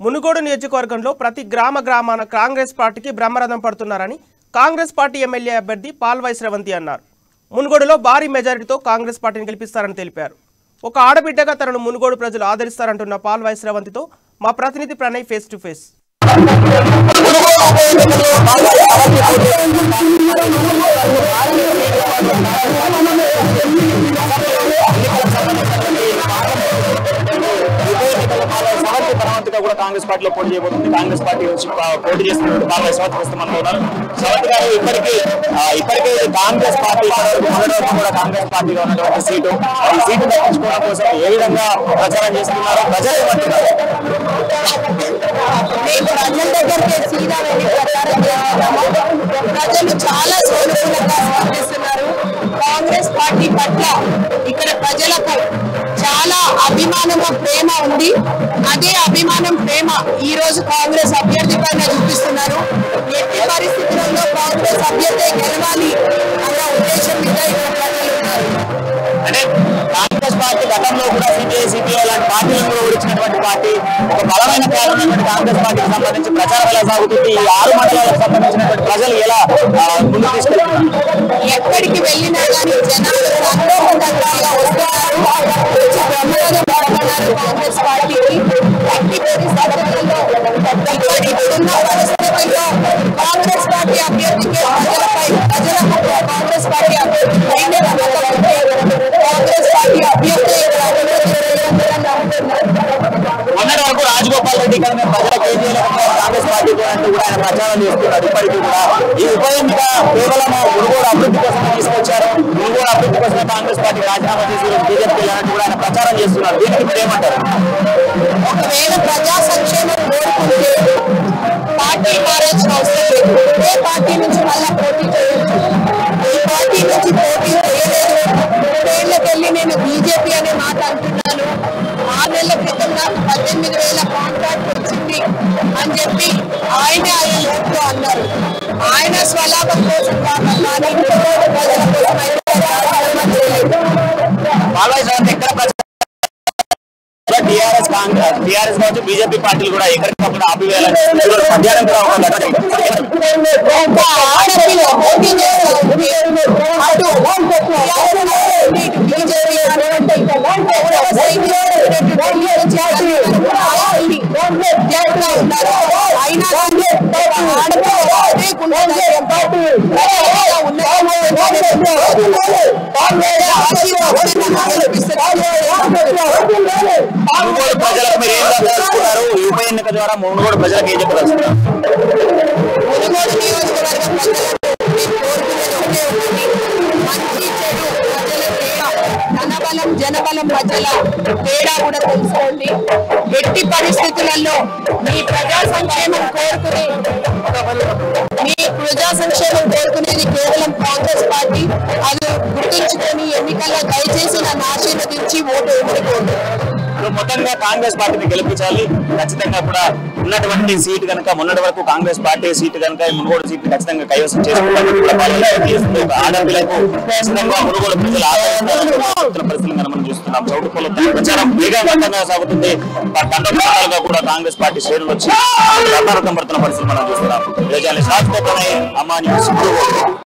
మునుగోడు నియోజకవర్గంలో ప్రతి గ్రామాన కాంగ్రెస్ పార్టీకి బ్రహ్మరథం పడుతున్నారని కాంగ్రెస్ పార్టీ ఎమ్మెల్యే అభ్యర్థి పాల్వాయి శ్రవంతి అన్నారు. మునుగోడులో భారీ మెజారిటీతో కాంగ్రెస్ పార్టీని గెలిపిస్తారని తెలిపారు. ఒక ఆడబిడ్డగా తనను మునుగోడు ప్రజలు ఆదరిస్తారంటున్న పాల్వాయి శ్రవంతితో మా ప్రతినిధి Pranay face to face. Congress పార్టీలో పోటీ చేయబోతుంది. కాంగ్రెస్ పార్టీ నుంచి పోటీ చేస్తున్న పాల్వాయి శ్రవంతి ప్రస్తుతం ఉన్నారు. శ్రవంతి గారు ఇప్పటికే కాంగ్రెస్ పార్టీ కూడా కాంగ్రెస్ పార్టీలో ఉన్నటువంటి సీటు ఈ సీటు దక్కించుకోవడం కోసం ఏ విధంగా ప్రచారం చేస్తున్నారు, ప్రజలు ఏమంటున్నారు? ప్రజలు చాలా సానుకూలంగా స్పందిస్తున్నారు. కాంగ్రెస్ పార్టీ పట్ల ఇక్కడ ప్రజలకు చాలా అభిమానము, ప్రేమ ఉంది. అదే అభిమానం, ప్రేమ ఈ రోజు కాంగ్రెస్ అభ్యర్థి పైన చూపిస్తున్నారు. ఎట్టి పరిస్థితుల్లో కాంగ్రెస్ అభ్యర్థి గెలవాలి అన్న ఉద్దేశం మీద ఇక్కడ ప్రజలు ఉన్నారు. అంటే కాంగ్రెస్ పార్టీ గతంలో కూడా సిపిఐ, సిపిఐ లాంటి పార్టీలను కూడా ఓడించినటువంటి పార్టీ, ఒక బలమైన పార్టీ కాంగ్రెస్ పార్టీకి సంబంధించి ప్రచారం ఎలా సాగుతుంది, ఈ 6 మండలాలకు సంబంధించినటువంటి ప్రజలు ఎలా ముందుకు తీసుకెళ్తున్నారు? ఎక్కడికి వెళ్ళినా కానీ జనాలు సంతోషంగా వస్తున్నారు. బ్రహ్మరథం పడుతున్నారు కాంగ్రెస్ పార్టీకి. ఎట్టి పరిస్థితుల్లో ఇప్పుడున్న పరిస్థితుల్లో కాంగ్రెస్ పార్టీ అభ్యర్థికి ప్రజలకు కాంగ్రెస్ పార్టీ అభ్యర్థి పైన నమ్మకం ఉంటే కాంగ్రెస్ పార్టీ అభ్యర్థి మొన్నటి వరకు రాజగోపాల్ రెడ్డి గారు ప్రజలకు ఏం చేయలేకపోయారు కాంగ్రెస్ పార్టీ అంటూ కూడా ఆయన ప్రచారం చేస్తున్నారు. ఇప్పటికీ కూడా ఈ ఉప ఎన్నిక కేవలం మునుగోడు అభివృద్ధి కోసమే తీసుకొచ్చారు. మునుగోడు అభివృద్ధి కోసమే కాంగ్రెస్ పార్టీ రాజీనామా చేసి బీజేపీకి వెళ్ళాలంటూ కూడా ఆయన ప్రచారం చేస్తున్నారు. దీనికి మీరు ఏమంటారు? ఒకవేళ ప్రజా సంక్షేమం కోరుకుంటే పార్టీ మారాల్సిన అవసరం లేదు. ఏ పార్టీ నుంచి మళ్ళా పోటీ చేయొచ్చు. ఈ పార్టీ నుంచి పోటీ చేయలేదు. 3 నేను బీజేపీ అనే మాట అంటున్నాను. 6 నెలల క్రితం నాకు 18,000 కాంట్రాక్ట్ వచ్చింది అని చెప్పి ఆయన లోట్లో అన్నారు. ఆయన స్వలాభం కోసం కాకుండా ప్రజల కోసం అయితే రాజీనామా చేయలేదు. టీఆర్ఎస్ కావచ్చు, బీజేపీ పార్టీలు కూడా ఎక్కడికప్పుడు ఆపివేయాలని మధ్యాహ్నం కూడా ఒక మునుగోడు ప్రజలకు మీరు ఏం చెప్పదలుచుకున్నారు? ఈ ఉప ఎన్నిక ద్వారా మునుగోడు ప్రజలకు ఏం చెప్పదలుచుకున్నారు? మునుగోడు నియోజకవర్గం మంచి చెడు ప్రజల తేడా, ధనబలం జనబలం ప్రజల తేడా కూడా తెలుసుకోండి. ఎట్టి పరిస్థితులలో మీ ప్రజా సంక్షేమం కోరుకునేది కేవలం కాంగ్రెస్ పార్టీ. అది గుర్తుంచుకొని ఎన్నికల్లో దయచేసి నన్ను ఆశీర్వదించి ఓటు వేసుకోండి. మొత్తంగా కాంగ్రెస్ పార్టీని గెలిపించాలి. ఖచ్చితంగా కూడా ఉన్నటువంటి సీటు కనుక మొన్నటి వరకు కాంగ్రెస్ పార్టీ సీటు కనుక మునుగోడు సీటు ఖచ్చితంగా కైవసం చేసుకుంటారు. ఆడపిల్లకు ఖచ్చితంగా మునుగోడు ప్రజలు ఆదరిస్తున్న పరిస్థితులు మనం చూస్తున్నాం. చౌటుకోలో ప్రచారం వేగవంతంగా సాగుతుంది. తండోపాలుగా కూడా కాంగ్రెస్ పార్టీ శ్రేణులు వచ్చి పడుతున్న పరిస్థితులు మనం చూస్తున్నాం. అమ్మా న్యూస్.